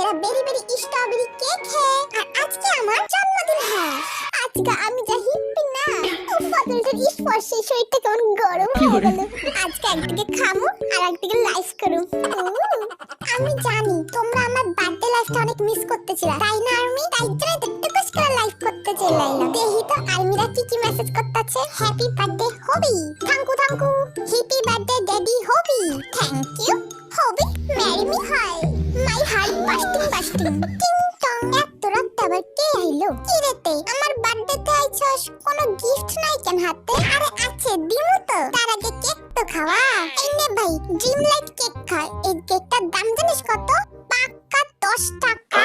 मेरा berry berry strawberry cake है और आज के আমার জন্মদিন है। আজকে আমি যা হিপ্পি না ফাদরের স্পর্শে শরীরটা কেমন গরম হয়ে গেল। আজকে একদিকে খামু আর একদিকে লাইভ করু। আমি জানি তোমরা আমার বার্থডে লাইফটা অনেক মিস করতেছিলা, তাই না আর্মি? তাই জন্য তো টুকুস করে লাইভ করতে চাইলাম। দেখি তো আর্মিরা কি মেসেজ করতেছে। Happy birthday Hobi, thank you thank you. Happy birthday daddy Hobi, thank you. Hobi marry me hi, my heart bursting টিং টং। এত রাত আবার কে আইলো? কি রেতে আমার বার্থডেতে আইছস, কোনো গিফট নাই কেন হাতে? আরে আছে, দিমু তো, তার আগে কেক তো খাওয়া। এই নে ভাই, ড্রিম লাইট কেক খায়। এই কেকটার দাম জানিস কত? পাক্কা 10 টাকা।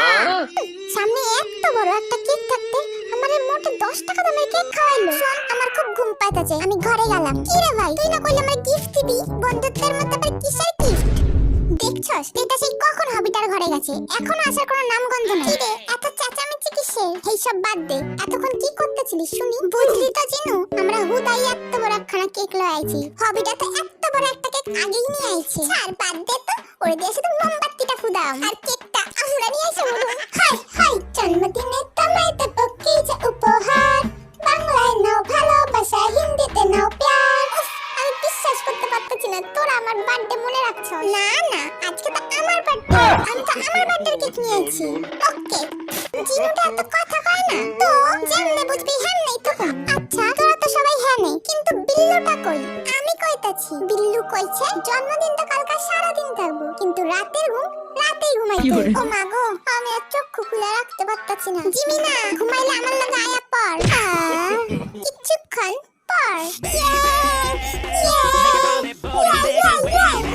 সামনে এত বড় একটা কেক থাকতে আমারে মোটে 10 টাকা দামের কেক খাওয়াইলো। শোন, আমার খুব ঘুম পাইতাছে, আমি ঘরে গেলাম। কি রে ভাই, তুই না কইলি আমার গিফট দিবি? বন্ধুত্বের মধ্যে আবার কিসের গিফট? দেখছস এটা সেই কখন হবিটার ঘরে গেছে, এখন আসার কোনো নামগন্ধ নাই। কি রে এত চেঁচামেচি কিসের? এই সব বাদ দে, এতক্ষণ কি করতেছিলিস শুনি? বুঝলি তো জিনু, আমরা হুদাই এত বড় একখানা কেক লয়ে আইছি। হবিটা তো এত বড় একটা কেক আগেই নিয়ে আইছে। ছাড় বাদ দে তো, ওরে দিয়ে শুধু মোমবাতিটা ফুদাও আর কেকটা আমরা নিয়ে এসে বলবো হাই হাই জন্মদিনে তোমায় দেব কি যে উপহার। বাংলায় নাও ভালোবাসা, হিন্দিতে নাও প্যার। আমি বিশ্বাস করতে পারতেছি না তোরা আমার বার্থডে মনে রাখছো। না না, আজকে তো আমার বার্থডে, আমি তো আমার বার্থডে কেক নিয়ে আইছি। ওকে, জিনুটা এত কথা কয় না তো, যেমনে বুঝবি হেমনেই তো। আচ্ছা তোরা তো সবাই হ্যানে, কিন্তু বিল্লুটা কই? আমি কইতাছি, বিল্লু কইছে জন্মদিন তো কালকে সারা দিন থাকবো, কিন্তু রাতের ঘুম রাতেই ঘুমাইতে। ও মা গো, আমি আর চক্ষু খুলে রাখতে পারতাছি না। জিমিনা, ঘুমাইলে আমার লগে আয়া পড়। কিছুক্ষণ পর।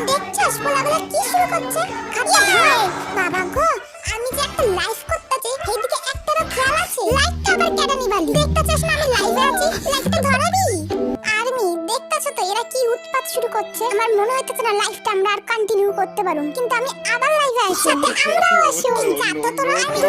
দেখছস পোলাগুলো কি শুরু করছে? বাবা গো, আমি যে একটা লাইভ করতেছি, সেইদিকে একটারও খেয়াল আছে? লাইটটা আবার কেটে নিবালি? দেখতেছস না আমি লাইভে আছি? লাইটটা ধরাবি? আর্মি, দেখতেছ তো এরা কি উৎপাত শুরু করছে। আমার মনে হইতেছে না লাইভটা আমরা আর কন্টিনিউ করতে পারুম, কিন্তু আমি আবার লাইভে আসি। আমরাও আসি। যা তো তোরা, আমি